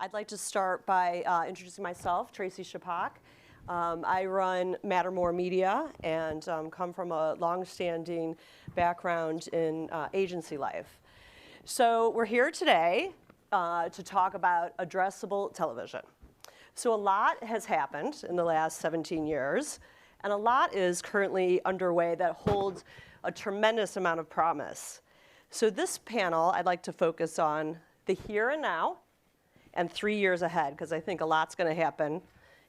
I'd like to start by introducing myself, Tracy Shapak. I run Mattermore Media and come from a long-standing background in agency life. So we're here today to talk about addressable television. So a lot has happened in the last 17 years, and a lot is currently underway that holds a tremendous amount of promise. So this panel, I'd like to focus on the here and now and 3 years ahead, because I think a lot's going to happen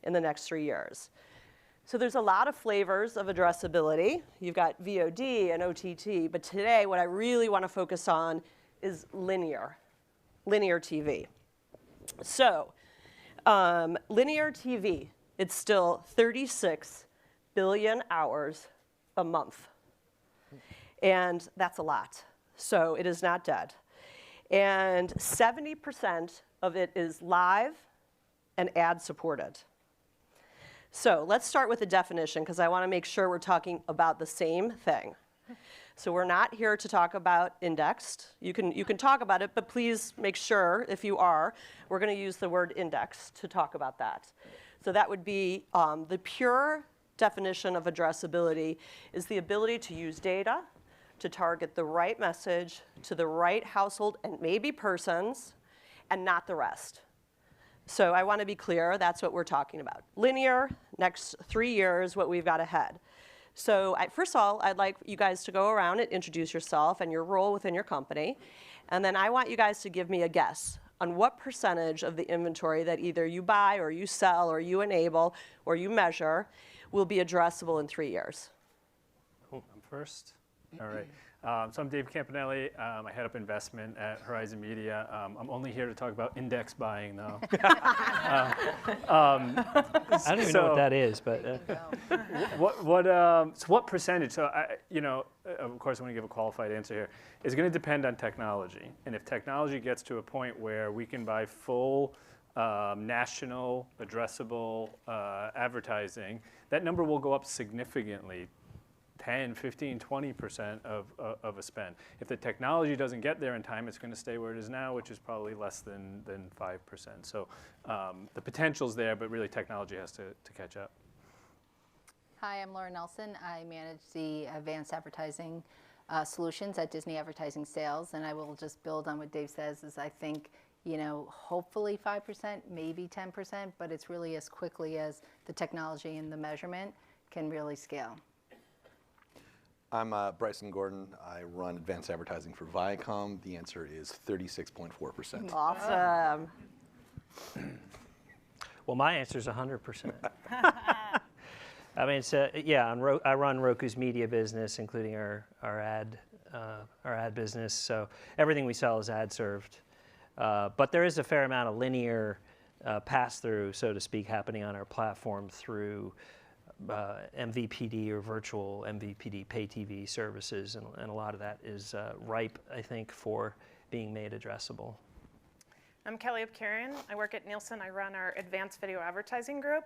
in the next 3 years. So there's a lot of flavors of addressability. You've got VOD and OTT, but today what I really want to focus on is linear TV. So linear TV, it's still 36 billion hours a month. And that's a lot. So it is not dead. And 70% of it is live and ad-supported. So let's start with the definition, because I want to make sure we're talking about the same thing. So we're not here to talk about indexed. You can talk about it, but please make sure, if you are, we're going to use the word indexed to talk about that. So that would be the pure definition of addressability is the ability to use data to target the right message to the right household and maybe persons, and not the rest. So I want to be clear, that's what we're talking about. Linear, next 3 years, what we've got ahead. So first of all, I'd like you guys to go around and introduce yourself and your role within your company. And then I want you guys to give me a guess on what percentage of the inventory that either you buy or you sell or you enable or you measure will be addressable in 3 years. Cool. I'm first. All right. So I'm Dave Campanelli. I head up investment at Horizon Media. I'm only here to talk about index buying, though. I don't even know what that is, but so what percentage? So of course, I want to give a qualified answer here. It's going to depend on technology, and if technology gets to a point where we can buy full national addressable advertising, that number will go up significantly. 10, 15, 20% of a spend. If the technology doesn't get there in time, it's going to stay where it is now, which is probably less than 5%. So the potential's there, but really technology has to catch up. Hi, I'm Laura Nelson. I manage the advanced advertising solutions at Disney Advertising Sales, and I will just build on what Dave says is I think, hopefully 5%, maybe 10%, but it's really as quickly as the technology and the measurement can really scale. I'm Bryson Gordon. I run advanced advertising for Viacom. The answer is 36.4%. Awesome. well, my answer is 100%. I mean, it's I run Roku's media business, including our ad business. So everything we sell is ad served, but there is a fair amount of linear pass-through, so to speak, happening on our platform through MVPD or virtual MVPD pay TV services, and a lot of that is ripe, I think, for being made addressable. I'm Kelly Abkarian. I work at Nielsen. I run our advanced video advertising group,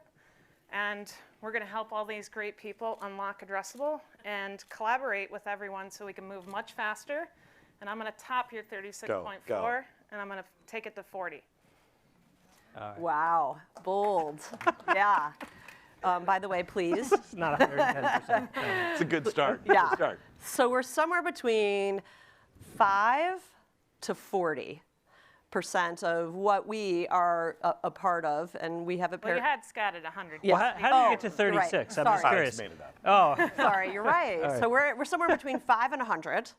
and we're going to help all these great people unlock addressable and collaborate with everyone so we can move much faster. And I'm going to top your 36.4, and I'm going to take it to 40. Right. Wow, bold. Yeah. By the way, please. It's not 110%. It's a good start. Yeah. Good start. So we're somewhere between 5 to 40% of what we are a part of, and we have a Well, you had Scott at 100. Yeah. Well, how do you get to 36? Right. I'm just Sorry. curious. Made it up. Oh, Sorry, you're right. All right. So we're somewhere between 5 and 100,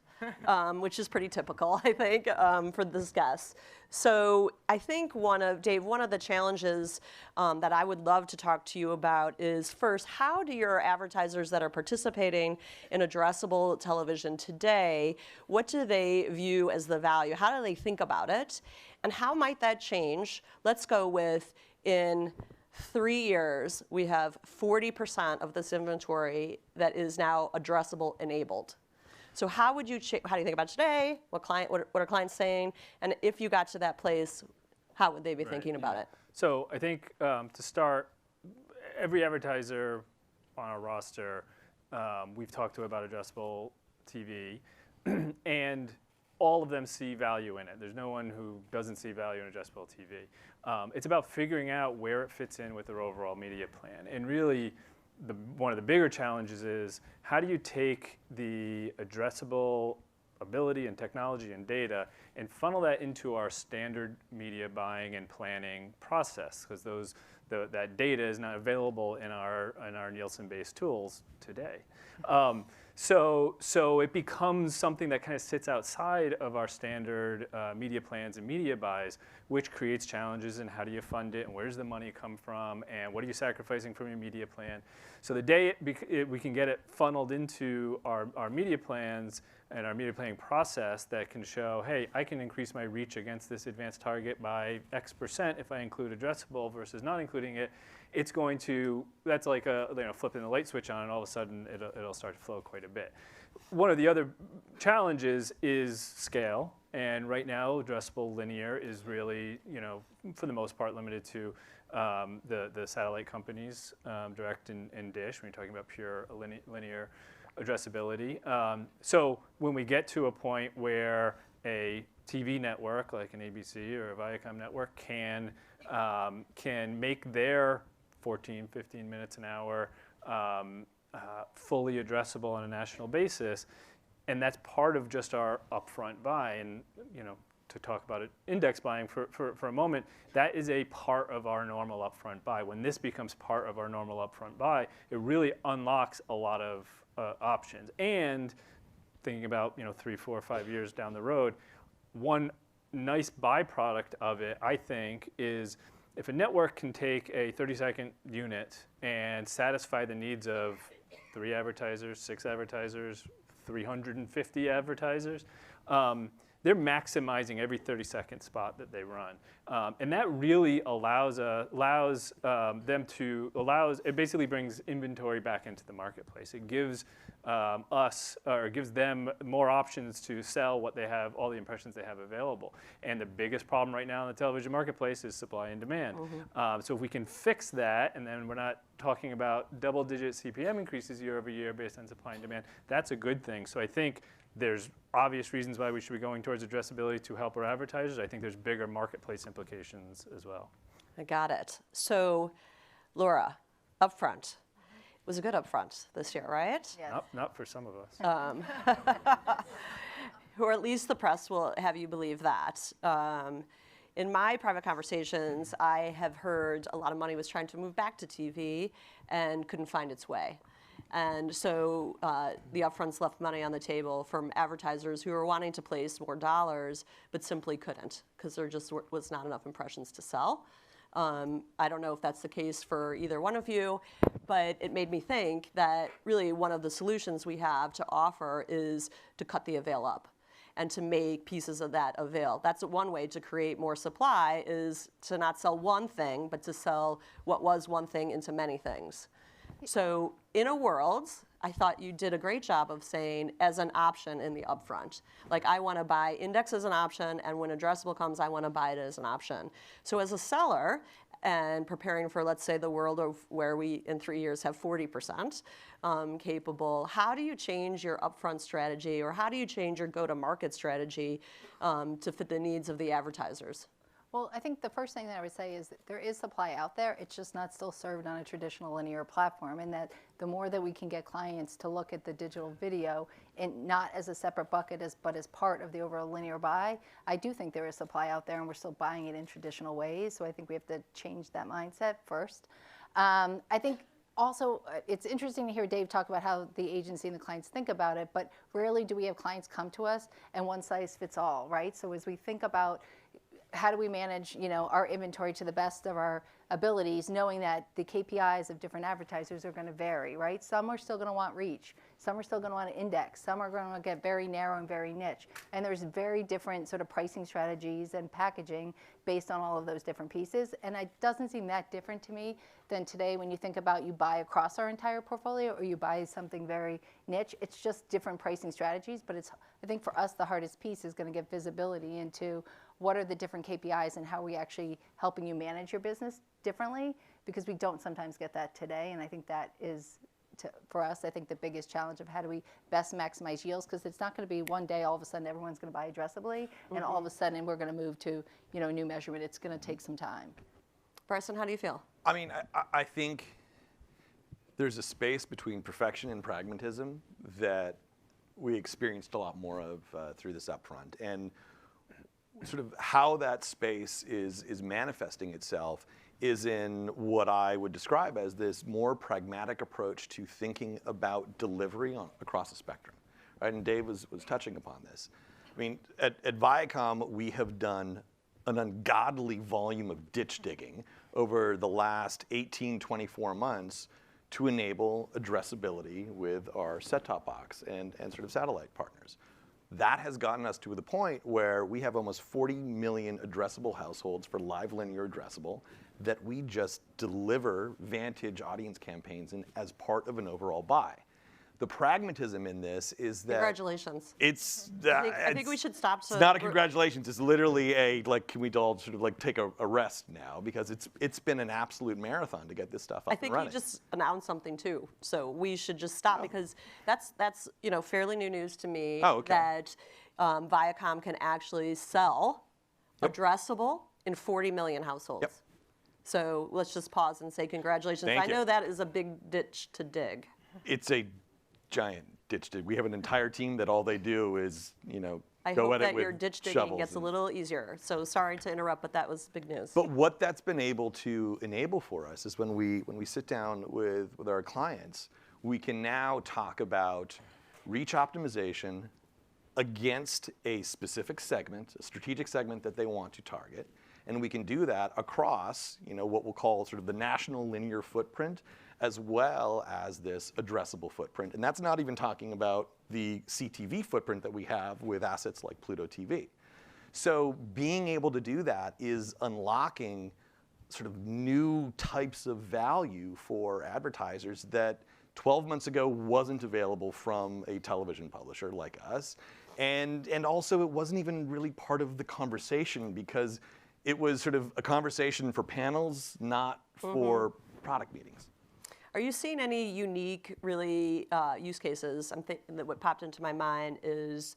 which is pretty typical, I think, for this guest. So I think Dave, one of the challenges that I would love to talk to you about is, first, how do your advertisers that are participating in addressable television today, what do they view as the value? How do they think about it? And how might that change? Let's go with in 3 years, we have 40% of this inventory that is now addressable enabled. So how would you how do you think about today? What are clients saying? And if you got to that place, how would they be thinking about it? So I think to start, every advertiser on our roster we've talked to about addressable TV, and all of them see value in it. There's no one who doesn't see value in addressable TV. It's about figuring out where it fits in with their overall media plan. And really, one of the bigger challenges is how do you take the addressable ability and technology and data and funnel that into our standard media buying and planning process, because that data is not available in our Nielsen-based tools today. So it becomes something that kind of sits outside of our standard media plans and media buys, which creates challenges in how do you fund it and where does the money come from and what are you sacrificing from your media plan. So the day we can get it funneled into our media plans and our media planning process that can show, hey, I can increase my reach against this advanced target by X% if I include addressable versus not including it, it's going to, that's like flipping the light switch on and all of a sudden it'll start to flow quite a bit. One of the other challenges is scale, and right now addressable linear is really, for the most part limited to the satellite companies, Direct and Dish, when you're talking about pure linear addressability. So when we get to a point where a TV network like an ABC or a Viacom network can make their 14, 15 minutes an hour fully addressable on a national basis, and that's part of just our upfront buy. And to talk about it, index buying for a moment, that is a part of our normal upfront buy. When this becomes part of our normal upfront buy, it really unlocks a lot of options. And thinking about 3, 4, 5 years down the road, one nice byproduct of it, I think, is if a network can take a 30-second unit and satisfy the needs of 3 advertisers, 6 advertisers, 350 advertisers, they're maximizing every 30-second spot that they run. And that really allows it basically brings inventory back into the marketplace. It gives gives them more options to sell what they have, all the impressions they have available. And the biggest problem right now in the television marketplace is supply and demand. So if we can fix that, and then we're not talking about double-digit CPM increases year over year based on supply and demand, that's a good thing. So I think there's obvious reasons why we should be going towards addressability to help our advertisers. I think there's bigger marketplace implications as well. I got it. So, Laura, upfront. It was a good upfront this year, right? Yes. Not for some of us. Or at least the press will have you believe that. In my private conversations, I have heard a lot of money was trying to move back to TV and couldn't find its way. And so the upfronts left money on the table from advertisers who were wanting to place more dollars but simply couldn't because there just was not enough impressions to sell. I don't know if that's the case for either one of you, but it made me think that really one of the solutions we have to offer is to cut the avail up and to make pieces of that avail. That's one way to create more supply, is to not sell one thing, but to sell what was one thing into many things. So in a world, I thought you did a great job of saying as an option in the upfront. Like, I want to buy index as an option, and when addressable comes, I want to buy it as an option. So as a seller, and preparing for, let's say, the world of where we in 3 years have 40% capable, how do you change your upfront strategy, or how do you change your go-to-market strategy to fit the needs of the advertisers? Well, I think the first thing that I would say is that there is supply out there. It's just not still served on a traditional linear platform, and that the more that we can get clients to look at the digital video and not as a separate bucket, but as part of the overall linear buy, I do think there is supply out there, and we're still buying it in traditional ways. So I think we have to change that mindset first. I think also, it's interesting to hear Dave talk about how the agency and the clients think about it, but rarely do we have clients come to us and one size fits all, right? So as we think about how do we manage, our inventory to the best of our abilities, knowing that the KPIs of different advertisers are going to vary, right? Some are still going to want reach. Some are still going to want to index. Some are going to get very narrow and very niche. And there's very different sort of pricing strategies and packaging based on all of those different pieces. And it doesn't seem that different to me than today when you think about you buy across our entire portfolio or you buy something very niche. It's just different pricing strategies. But I think for us, the hardest piece is going to get visibility into what are the different KPIs and how are we actually helping you manage your business differently, because we don't sometimes get that today, and I think that is for us, I think the biggest challenge of how do we best maximize yields, because it's not going to be one day all of a sudden everyone's going to buy Addressably, and all of a sudden we're going to move to a new measurement. It's going to take some time. Bryson, how do you feel? I mean, I think there's a space between perfection and pragmatism that we experienced a lot more of through this upfront. And sort of how that space is manifesting itself is in what I would describe as this more pragmatic approach to thinking about delivery across the spectrum. Right? And Dave was touching upon this. I mean, at Viacom, we have done an ungodly volume of ditch digging over the last 18, 24 months to enable addressability with our set-top box and sort of satellite partners. That has gotten us to the point where we have almost 40 million addressable households for live linear addressable that we just deliver Vantage audience campaigns in as part of an overall buy. The pragmatism in this is that Congratulations. it's. I think we should stop. It's not a congratulations. It's literally a like. Can we all sort of like take a rest now, because it's been an absolute marathon to get this stuff up I think and running. you just announced something too, so we should just stop because that's fairly new news to me. Oh, okay. That Viacom can actually sell addressable in 40 million households. Yep. So let's just pause and say congratulations. Thank I you. know that is a big ditch to dig. It's a giant ditch dig. We have an entire team that all they do is I go hope at it that with your ditch digging shovels gets a and- little easier. So sorry to interrupt, but that was big news. But what that's been able to enable for us is when we sit down with our clients, we can now talk about reach optimization against a specific segment, a strategic segment that they want to target. And we can do that across, what we'll call sort of the national linear footprint, as well as this addressable footprint. And that's not even talking about the CTV footprint that we have with assets like Pluto TV. So being able to do that is unlocking sort of new types of value for advertisers that 12 months ago wasn't available from a television publisher like us. And also it wasn't even really part of the conversation because it was sort of a conversation for panels, not for product meetings. Are you seeing any unique, really, use cases? I'm thinking that what popped into my mind is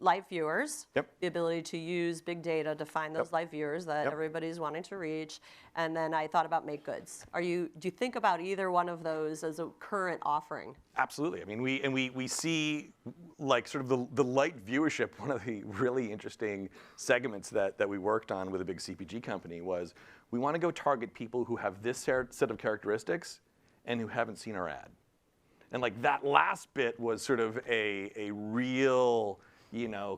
live viewers, the ability to use big data to find those live viewers that everybody's wanting to reach, and then I thought about make goods. Do you think about either one of those as a current offering? Absolutely. I mean, we see like sort of the light viewership. One of the really interesting segments that we worked on with a big CPG company was we want to go target people who have this set of characteristics and who haven't seen our ad. And like that last bit was sort of a real,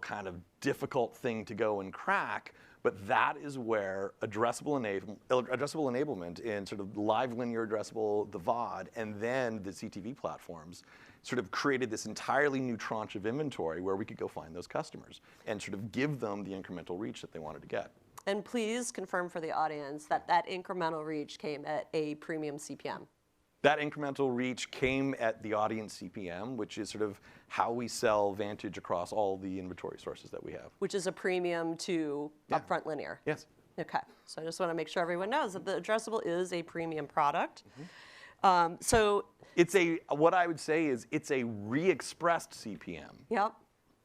kind of difficult thing to go and crack, but that is where addressable enablement in sort of live linear addressable, the VOD, and then the CTV platforms sort of created this entirely new tranche of inventory where we could go find those customers and sort of give them the incremental reach that they wanted to get. And please confirm for the audience that that incremental reach came at a premium CPM. That incremental reach came at the audience CPM, which is sort of how we sell Vantage across all the inventory sources that we have. Which is a premium to upfront linear. Yes. Okay, so I just want to make sure everyone knows that the addressable is a premium product. So it's what I would say is it's a re-expressed CPM. Yep.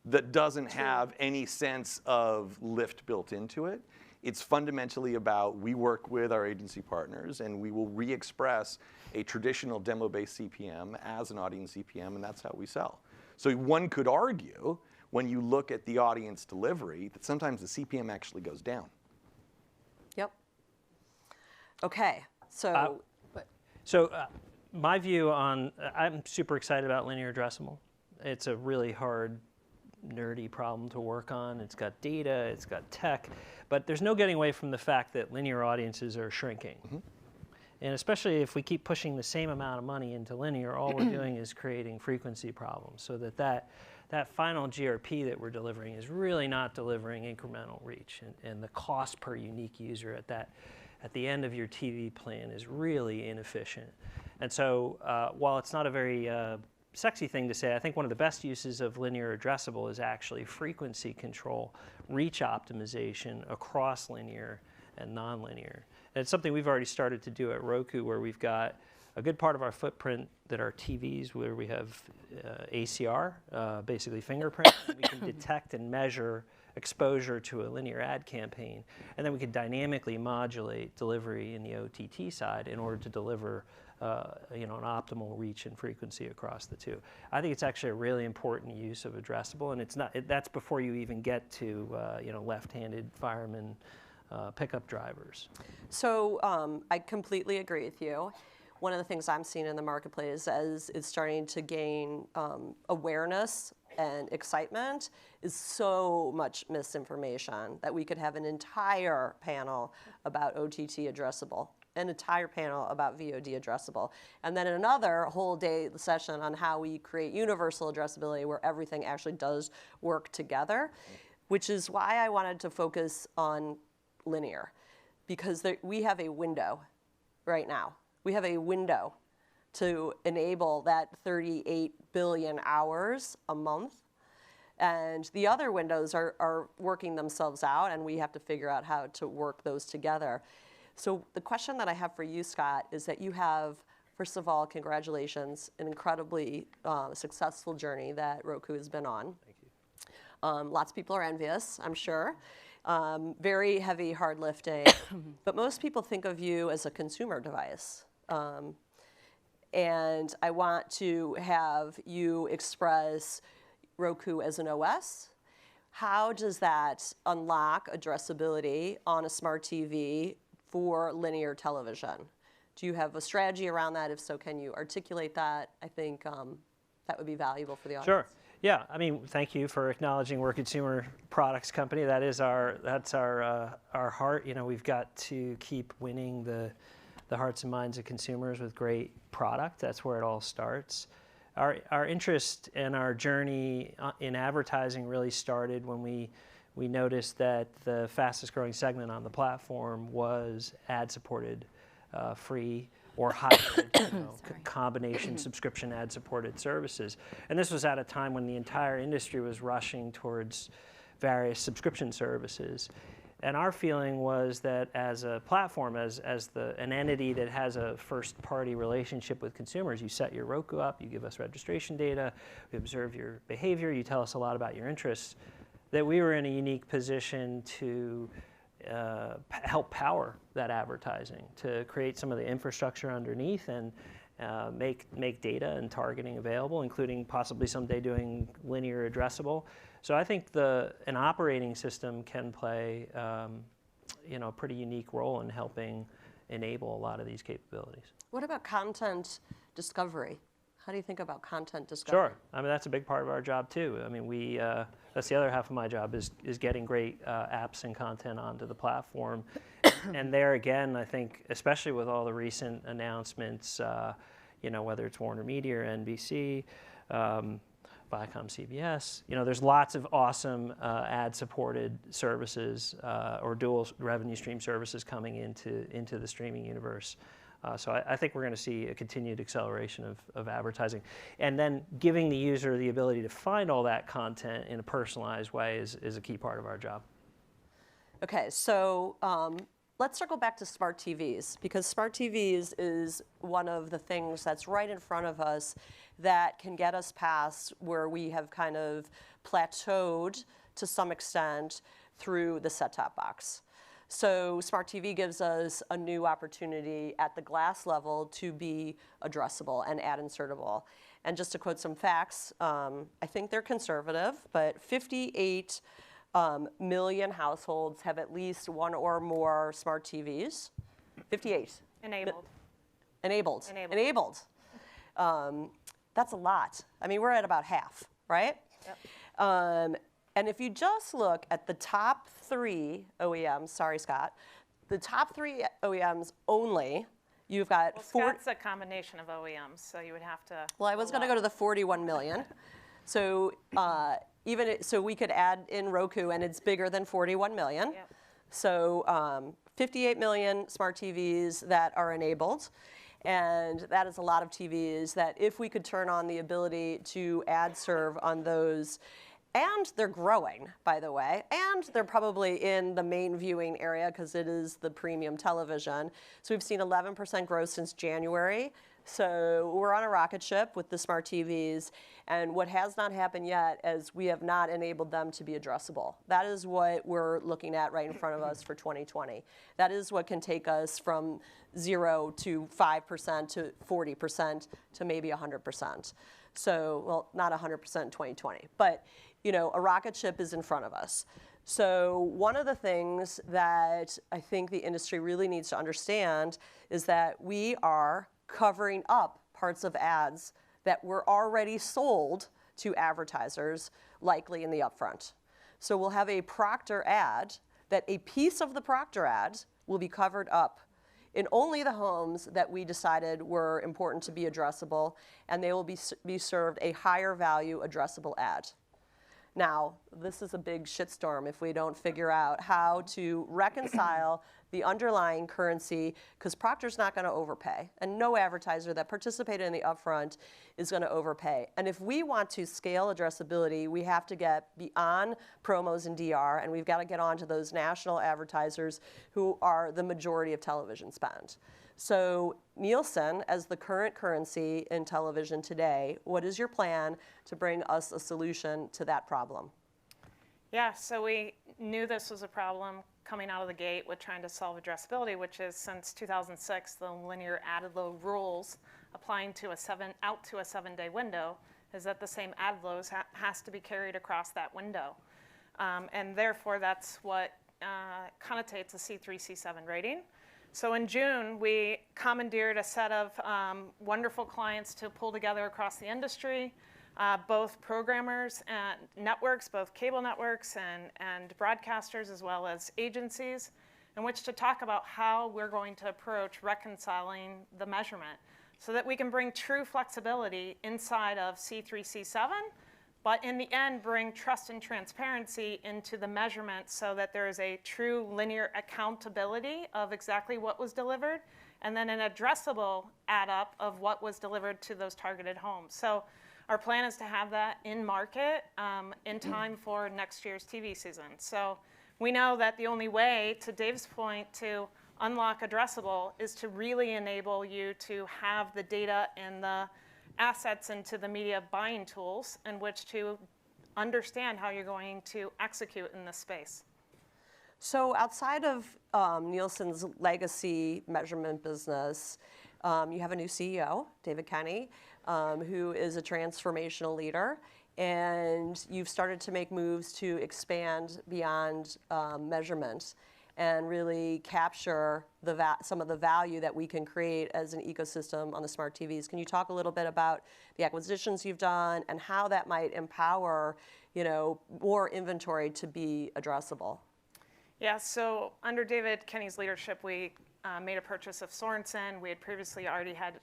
That doesn't have any sense of lift built into it. It's fundamentally about we work with our agency partners and we will re-express a traditional demo-based CPM as an audience CPM, and that's how we sell. So one could argue, when you look at the audience delivery, that sometimes the CPM actually goes down. Yep. Okay, so. My view on, I'm super excited about linear addressable. It's a really hard, nerdy problem to work on. It's got data, it's got tech, but there's no getting away from the fact that linear audiences are shrinking. And especially if we keep pushing the same amount of money into linear, all we're doing is creating frequency problems, so that final GRP that we're delivering is really not delivering incremental reach, and the cost per unique user at the end of your TV plan is really inefficient. And so while it's not a very sexy thing to say, I think one of the best uses of linear addressable is actually frequency control, reach optimization across linear and nonlinear. And it's something we've already started to do at Roku, where we've got a good part of our footprint that are TVs where we have ACR, basically fingerprint, and we can detect and measure exposure to a linear ad campaign. And then we could dynamically modulate delivery in the OTT side in order to deliver an optimal reach and frequency across the two. I think it's actually a really important use of addressable, and that's before you even get to left-handed firemen, pickup drivers. So I completely agree with you. One of the things I'm seeing in the marketplace as it's starting to gain awareness and excitement is so much misinformation that we could have an entire panel about OTT addressable, an entire panel about VOD addressable, and then another whole day session on how we create universal addressability where everything actually does work together, which is why I wanted to focus on linear, because we have a window right now. We have a window to enable that 38 billion hours a month. And the other windows are working themselves out, and we have to figure out how to work those together. So the question that I have for you, Scott, is that you have, first of all, congratulations, an incredibly successful journey that Roku has been on. Thank you. Lots of people are envious, I'm sure. Very heavy, hard lifting. But most people think of you as a consumer device. And I want to have you express Roku as an OS. How does that unlock addressability on a smart TV for linear television? Do you have a strategy around that? If so, can you articulate that? I think that would be valuable for the audience. Sure. Yeah, I mean, thank you for acknowledging we're a consumer products company. That's our heart. You know, we've got to keep winning the hearts and minds of consumers with great product. That's where it all starts. Our interest and our journey in advertising really started when we noticed that the fastest growing segment on the platform was ad-supported, free or hybrid combination subscription ad-supported services. And this was at a time when the entire industry was rushing towards various subscription services. And our feeling was that as a platform, as an entity that has a first-party relationship with consumers, you set your Roku up, you give us registration data, we observe your behavior, you tell us a lot about your interests, that we were in a unique position to help power that advertising, to create some of the infrastructure underneath and make data and targeting available, including possibly someday doing linear addressable. So I think an operating system can play a pretty unique role in helping enable a lot of these capabilities. What about content discovery? How do you think about content discovery? Sure. I mean, that's a big part of our job too. I mean, that's the other half of my job is getting great apps and content onto the platform. And there again, I think, especially with all the recent announcements, whether it's Warner Media or NBC, Viacom, CBS, there's lots of awesome ad-supported services or dual revenue stream services coming into the streaming universe. So I think we're going to see a continued acceleration of advertising. And then giving the user the ability to find all that content in a personalized way is a key part of our job. Okay, so let's circle back to smart TVs, because smart TVs is one of the things that's right in front of us that can get us past where we have kind of plateaued to some extent through the set-top box. So smart TV gives us a new opportunity at the glass level to be addressable and ad insertable. And just to quote some facts, I think they're conservative, but 58 million households have at least one or more smart TVs. 58. Enabled. Enabled. Enabled. That's a lot. I mean, we're at about half, right? Yep. And if you just look at the top 3 OEMs, sorry, Scott, the top 3 OEMs only, you've got... Well, Scott's a combination of OEMs, so you would have to... Well, I was going to go to the 41 million. So so we could add in Roku, and it's bigger than 41 million. Yep. So 58 million smart TVs that are enabled. And that is a lot of TVs that if we could turn on the ability to ad serve on those, and they're growing, by the way, and they're probably in the main viewing area because it is the premium television. So we've seen 11% growth since January, So we're on a rocket ship with the smart TVs, and what has not happened yet is we have not enabled them to be addressable. That is what we're looking at right in front of us for 2020. That is what can take us from 0 to 5% to 40% to maybe 100%. So, well, not 100% in 2020, but you know, a rocket ship is in front of us. So one of the things that I think the industry really needs to understand is that we are covering up parts of ads that were already sold to advertisers, likely in the upfront. So we'll have a Procter ad that a piece of the Procter ad will be covered up in only the homes that we decided were important to be addressable, and they will be served a higher value addressable ad. Now, this is a big shitstorm if we don't figure out how to reconcile the underlying currency, because Procter's not going to overpay, and no advertiser that participated in the upfront is going to overpay. And if we want to scale addressability, we have to get beyond promos and DR, and we've got to get on to those national advertisers who are the majority of television spend. So Nielsen, as the current currency in television today, what is your plan to bring us a solution to that problem? Yeah, so we knew this was a problem coming out of the gate with trying to solve addressability, which is since 2006, the linear ad load rules applying to out to a 7-day window is that the same ad loads has to be carried across that window. And therefore, that's what connotates a C3, C7 rating. So in June, we commandeered a set of wonderful clients to pull together across the industry, both programmers and networks, both cable networks and broadcasters, as well as agencies, in which to talk about how we're going to approach reconciling the measurement so that we can bring true flexibility inside of C3, C7, but in the end, bring trust and transparency into the measurement so that there is a true linear accountability of exactly what was delivered, and then an addressable add up of what was delivered to those targeted homes. So our plan is to have that in market in time for next year's TV season. So we know that the only way, to Dave's point, to unlock addressable is to really enable you to have the data and the assets into the media buying tools in which to understand how you're going to execute in this space. So outside of Nielsen's legacy measurement business, you have a new CEO, David Kenny, who is a transformational leader, and you've started to make moves to expand beyond measurement and really capture some of the value that we can create as an ecosystem on the smart TVs. Can you talk a little bit about the acquisitions you've done and how that might empower, you know, more inventory to be addressable? Yeah, so under David Kenny's leadership, we made a purchase of Sorensen. We had previously already had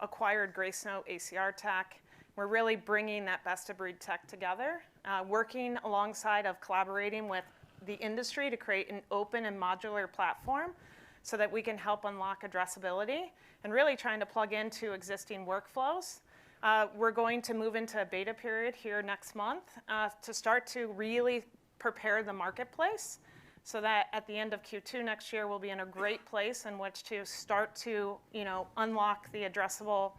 acquired Gracenote ACR tech. We're really bringing that best-of-breed tech together, working alongside of collaborating with the industry to create an open and modular platform so that we can help unlock addressability and really trying to plug into existing workflows. We're going to move into a beta period here next month to start to really prepare the marketplace so that at the end of Q2 next year, we'll be in a great place in which to start to, you know, unlock the addressable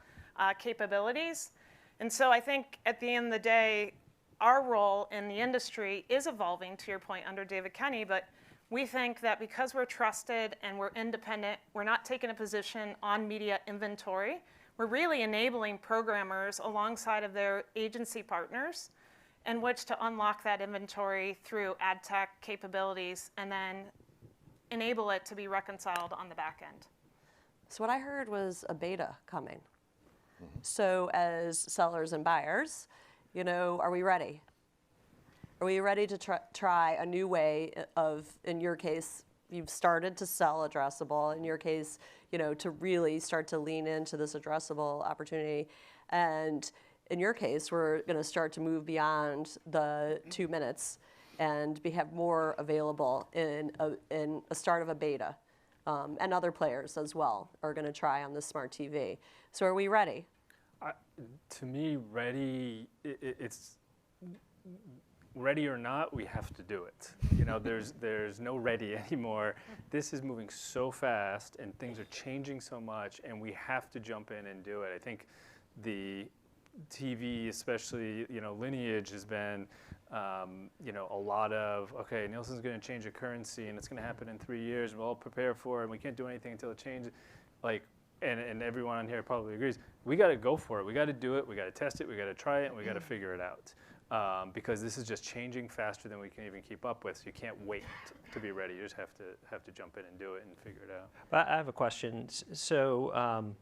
capabilities. And so I think at the end of the day, our role in the industry is evolving, to your point, under David Kenny, but we think that because we're trusted and we're independent, we're not taking a position on media inventory. We're really enabling programmers alongside of their agency partners in which to unlock that inventory through ad tech capabilities and then enable it to be reconciled on the back end. So what I heard was a beta coming. So as sellers and buyers, you know, are we ready? Are we ready to try a new way of, in your case, you've started to sell addressable. In your case, you know, to really start to lean into this addressable opportunity. And in your case, we're going to start to move beyond the 2 minutes and have more available in a start of a beta. And other players as well are going to try on the smart TV. So are we ready? To me, ready, it's ready or not, we have to do it. You know, there's no ready anymore. This is moving so fast, and things are changing so much, and we have to jump in and do it. I think the TV, especially, you know, lineage has been, you know, a lot of, okay, Nielsen's going to change a currency, and it's going to happen in 3 years, and we'll all prepare for it, and we can't do anything until it changes. Like, and everyone on here probably agrees, we got to go for it. We got to do it. We got to test it. We got to try it, and we got to figure it out. Because this is just changing faster than we can even keep up with. So you can't wait to be ready. You just have to jump in and do it and figure it out. I have a question. So,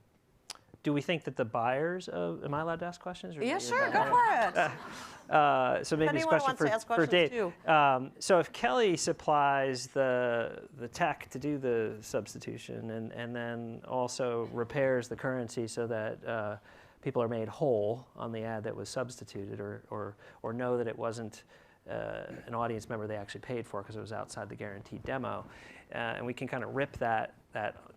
do we think that the buyers of? Am I allowed to ask questions? Or Yeah, sure, go for it. So maybe this Anyone question wants to ask for questions Dave. too. So if Kelly supplies the tech to do the substitution and then also repairs the currency so that people are made whole on the ad that was substituted, or know that it wasn't an audience member they actually paid for because it was outside the guaranteed demo, and we can kind of rip that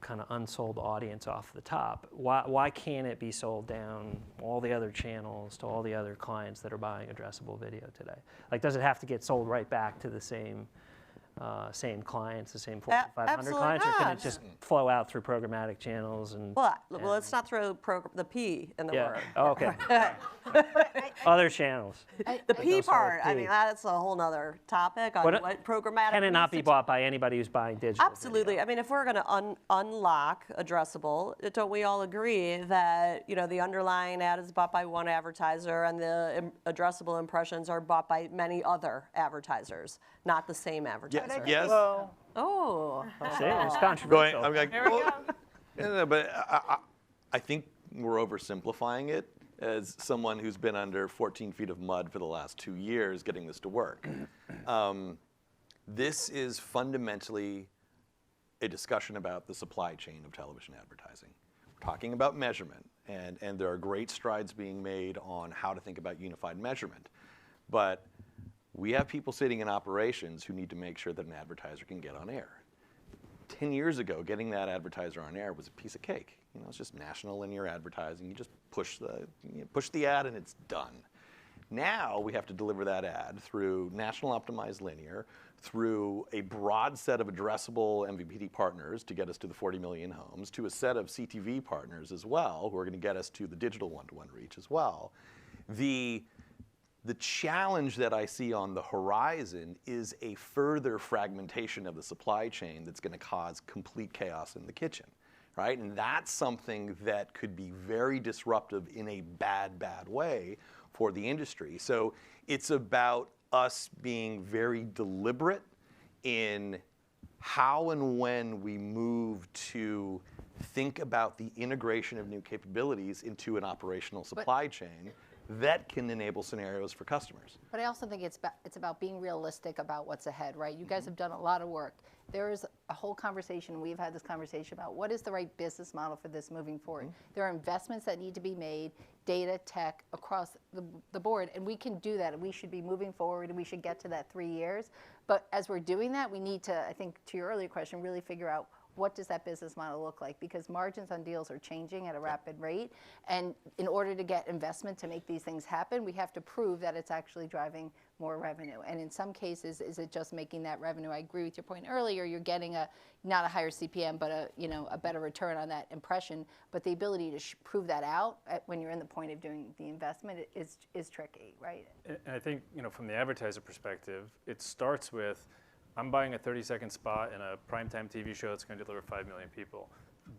kind of unsold audience off the top. Why can't it be sold down all the other channels to all the other clients that are buying addressable video today? Like, does it have to get sold right back to the same clients, the same Fortune 500 absolutely clients, or can not. it just flow out through programmatic channels? And Well, let's not throw the P in the yeah. word. Oh, okay. Other channels. The P Don't start part, with I P. mean, that's a whole nother topic on What- what programmatic Can it not means be to- bought by anybody who's buying digital? Absolutely. video? I mean, if we're going to unlock addressable, don't we all agree that, you know, the underlying ad is bought by one advertiser and the addressable impressions are bought by many other advertisers, not the same advertiser? Yes. Oh. See, it's Going, controversial. I'm like, There we well, go. no, but I think we're oversimplifying it as someone who's been under 14 feet of mud for the last 2 years getting this to work. This is fundamentally a discussion about the supply chain of television advertising. We're talking about measurement, and there are great strides being made on how to think about unified measurement. But we have people sitting in operations who need to make sure that an advertiser can get on air. 10 years ago, getting that advertiser on air was a piece of cake. You know, it's just national linear advertising. You just push the ad and it's done. Now we have to deliver that ad through national optimized linear, through a broad set of addressable MVPD partners to get us to the 40 million homes, to a set of CTV partners as well, who are going to get us to the digital one-to-one reach as well. The challenge that I see on the horizon is a further fragmentation of the supply chain that's going to cause complete chaos in the kitchen, right? And that's something that could be very disruptive in a bad, bad way for the industry. So it's about us being very deliberate in how and when we move to think about the integration of new capabilities into an operational supply chain that can enable scenarios for customers. But I also think it's about being realistic about what's ahead, right? You guys have done a lot of work. There is a whole conversation, we've had this conversation about what is the right business model for this moving forward. There are investments that need to be made, data, tech, across the board, and we can do that, and we should be moving forward, and we should get to that 3 years. But as we're doing that, we need to, I think, to your earlier question, really figure out what does that business model look like? Because margins on deals are changing at a rapid rate. And in order to get investment to make these things happen, we have to prove that it's actually driving more revenue. And in some cases, is it just making that revenue? I agree with your point earlier. You're getting not a higher CPM, but a better return on that impression. But the ability to prove that out when you're in the point of doing the investment is tricky, right? And I think, from the advertiser perspective, it starts with, I'm buying a 30-second spot in a primetime TV show that's going to deliver 5 million people.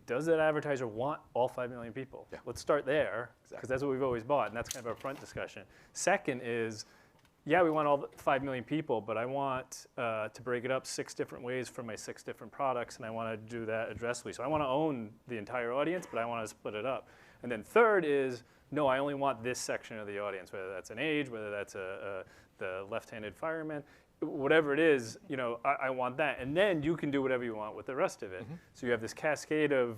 Does that advertiser want all 5 million people? Yeah. Let's start there, because that's what we've always bought, and that's kind of our front discussion. Second is, yeah, we want all 5 million people, but I want to break it up 6 different ways for my 6 different products, and I want to do that addressably. So I want to own the entire audience, but I want to split it up. And then third is, no, I only want this section of the audience, whether that's an age, whether that's the left-handed fireman. Whatever it is, I want that. And then you can do whatever you want with the rest of it. So you have this cascade of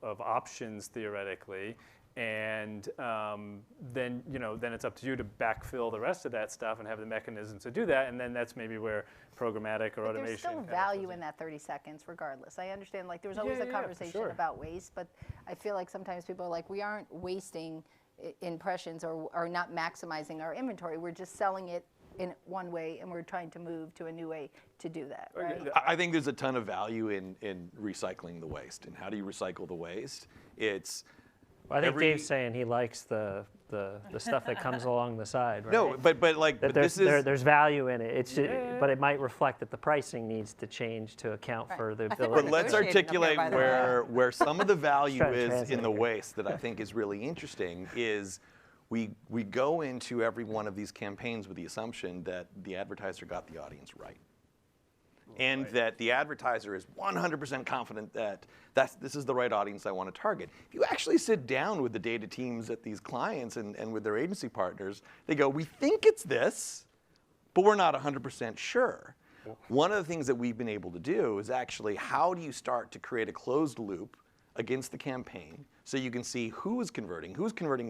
options, theoretically. And then it's up to you to backfill the rest of that stuff and have the mechanisms to do that. And then that's maybe where programmatic or automation. There's still value in that 30 seconds regardless. I understand, there was always a conversation about waste, but I feel like sometimes people are like, we aren't wasting impressions or not maximizing our inventory. We're just selling it in one way, and we're trying to move to a new way to do that, right? I think there's a ton of value in recycling the waste. And how do you recycle the waste? It's Well, I think Dave's saying he likes the stuff that comes along the side, right? no, but like That but this is there's value in it. It's but it might reflect that the pricing needs to change to account for the think ability. But let's negotiating up here, articulate by the way. where some of the value Trying to is translate in the here. waste that I think is really interesting is we go into every one of these campaigns with the assumption that the advertiser got the audience right. And that the advertiser is 100% confident that this is the right audience I want to target. If you actually sit down with the data teams at these clients and with their agency partners, they go, we think it's this, but we're not 100% sure. One of the things that we've been able to do is actually how do you start to create a closed loop against the campaign so you can see who's converting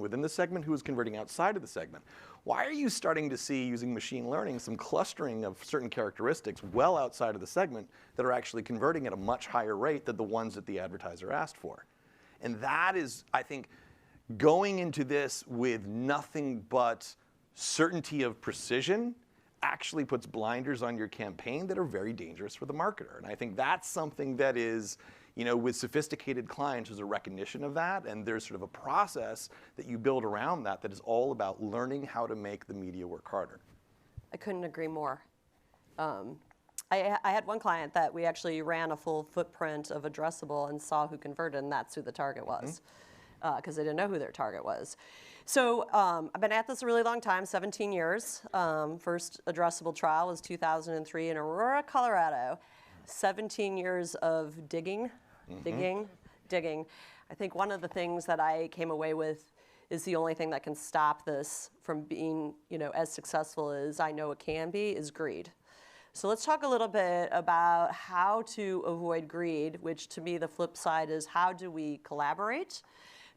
within the segment, who's converting outside of the segment. Why are you starting to see, using machine learning, some clustering of certain characteristics well outside of the segment that are actually converting at a much higher rate than the ones that the advertiser asked for? And that is, I think, going into this with nothing but certainty of precision actually puts blinders on your campaign that are very dangerous for the marketer. And I think that's something that is, with sophisticated clients, there's a recognition of that, and there's sort of a process that you build around that is all about learning how to make the media work harder. I couldn't agree more. I had one client that we actually ran a full footprint of addressable and saw who converted, and that's who the target was, because they didn't know who their target was. So I've been at this a really long time, 17 years. First addressable trial was 2003 in Aurora, Colorado. 17 years of digging. I think one of the things that I came away with is the only thing that can stop this from being, as successful as I know it can be, is greed. So let's talk a little bit about how to avoid greed, which to me the flip side is how do we collaborate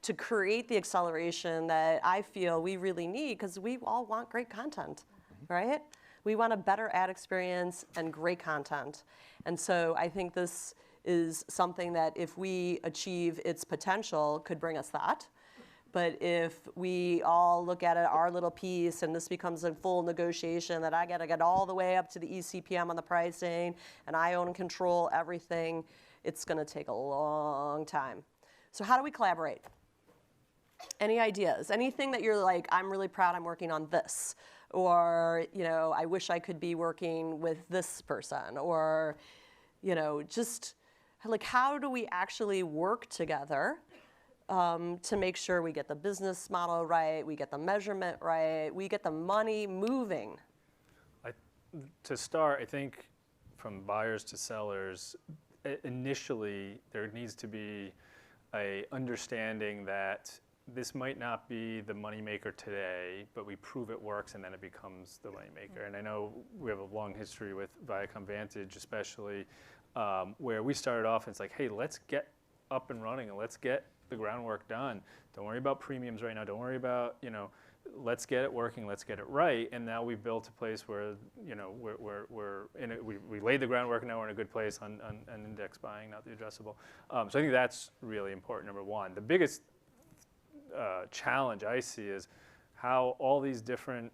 to create the acceleration that I feel we really need, because we all want great content, right? We want a better ad experience and great content. And so I think this is something that if we achieve its potential could bring us that. But if we all look at it, our little piece, and this becomes a full negotiation that I got to get all the way up to the eCPM on the pricing, and I own and control everything, it's going to take a long time. So how do we collaborate? Any ideas? Anything that you're like, I'm really proud I'm working on this, or I wish I could be working with this person, or just like how do we actually work together to make sure we get the business model right, we get the measurement right, we get the money moving? To start, I think from buyers to sellers, initially there needs to be a understanding that this might not be the moneymaker today, but we prove it works and then it becomes the moneymaker. And I know we have a long history with Viacom Vantage, especially, where we started off and it's like, hey, let's get up and running and let's get the groundwork done. Don't worry about premiums right now. Don't worry about, let's get it working, let's get it right. And now we've built a place where, we're in it, we laid the groundwork, now we're in a good place on index buying, not the addressable. So I think that's really important, number one. The biggest challenge I see is how all these different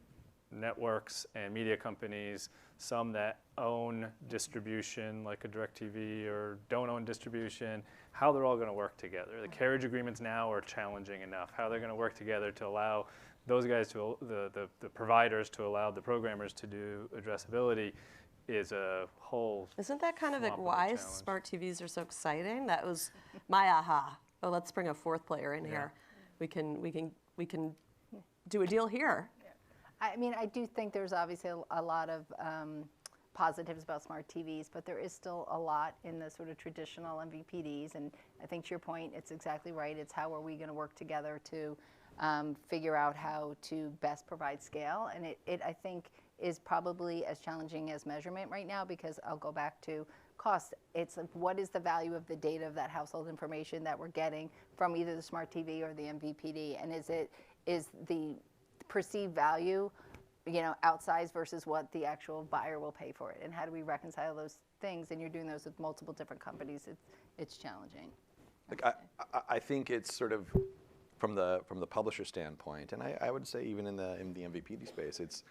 networks and media companies, some that own distribution like a DirecTV or don't own distribution, how they're all going to work together. The carriage agreements now are challenging enough. How they're going to work together to allow those guys, the providers, to allow the programmers to do addressability is a whole. Isn't that kind of like why smart TVs are so exciting? That was my aha. Oh, let's bring a fourth player in here. We can do a deal here. I mean, I do think there's obviously a lot of positives about smart TVs, but there is still a lot in the sort of traditional MVPDs. And I think to your point, it's exactly right. It's how are we going to work together to figure out how to best provide scale. And it I think, is probably as challenging as measurement right now, because I'll go back to cost. It's like, what is the value of the data of that household information that we're getting from either the smart TV or the MVPD? And is the perceived value, outsized versus what the actual buyer will pay for it? And how do we reconcile those things? And you're doing those with multiple different companies. It's challenging. Like I think it's sort of from the publisher standpoint, and I would say even in the MVPD space, it's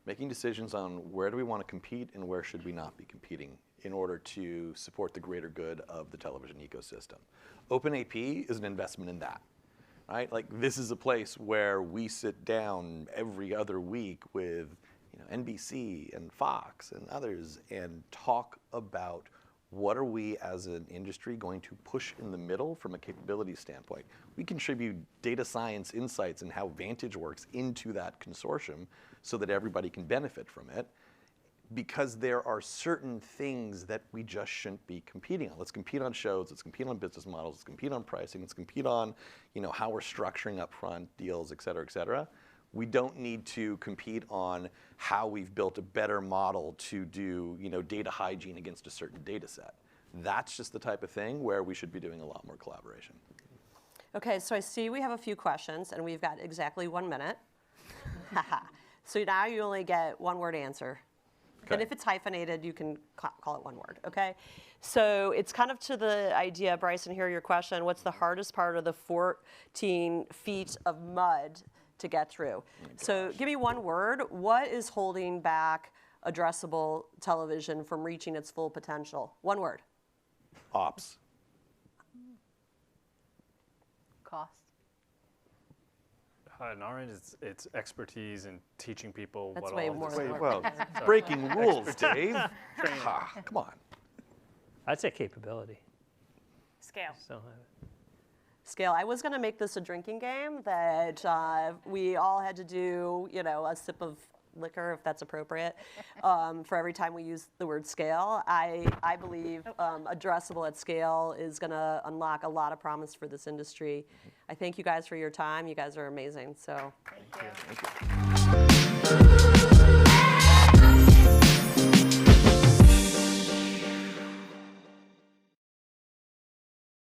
making decisions on where do we want to compete and where should we not be competing in order to support the greater good of the television ecosystem. OpenAP is an investment in that, right? Like, this is a place where we sit down every other week with NBC and Fox and others and talk about what are we as an industry going to push in the middle from a capability standpoint. We contribute data science insights and how Vantage works into that consortium so that everybody can benefit from it, because there are certain things that we just shouldn't be competing on. Let's compete on shows, let's compete on business models, let's compete on pricing, let's compete on how we're structuring upfront deals, et cetera, et cetera. We don't need to compete on how we've built a better model to do data hygiene against a certain data set. That's just the type of thing where we should be doing a lot more collaboration. Okay, so I see we have a few questions, and we've got exactly 1 minute. So now you only get one word answer. Okay. And if it's hyphenated, you can call it one word, okay? So it's kind of to the idea, Bryson, here your question, what's the hardest part of the 14 feet of mud to get through? So give me one word. What is holding back addressable television from reaching its full potential? One word. Ops. Cost. In our end, it's expertise in teaching people That's what way all more this- than Wait, word. well, breaking rules, Dave. Come on. I'd say capability. Scale. So, Scale. I was going to make this a drinking game that we all had to do, a sip of liquor, if that's appropriate, for every time we use the word scale. I believe addressable at scale is going to unlock a lot of promise for this industry. I thank you guys for your time. You guys are amazing. So. Thank you.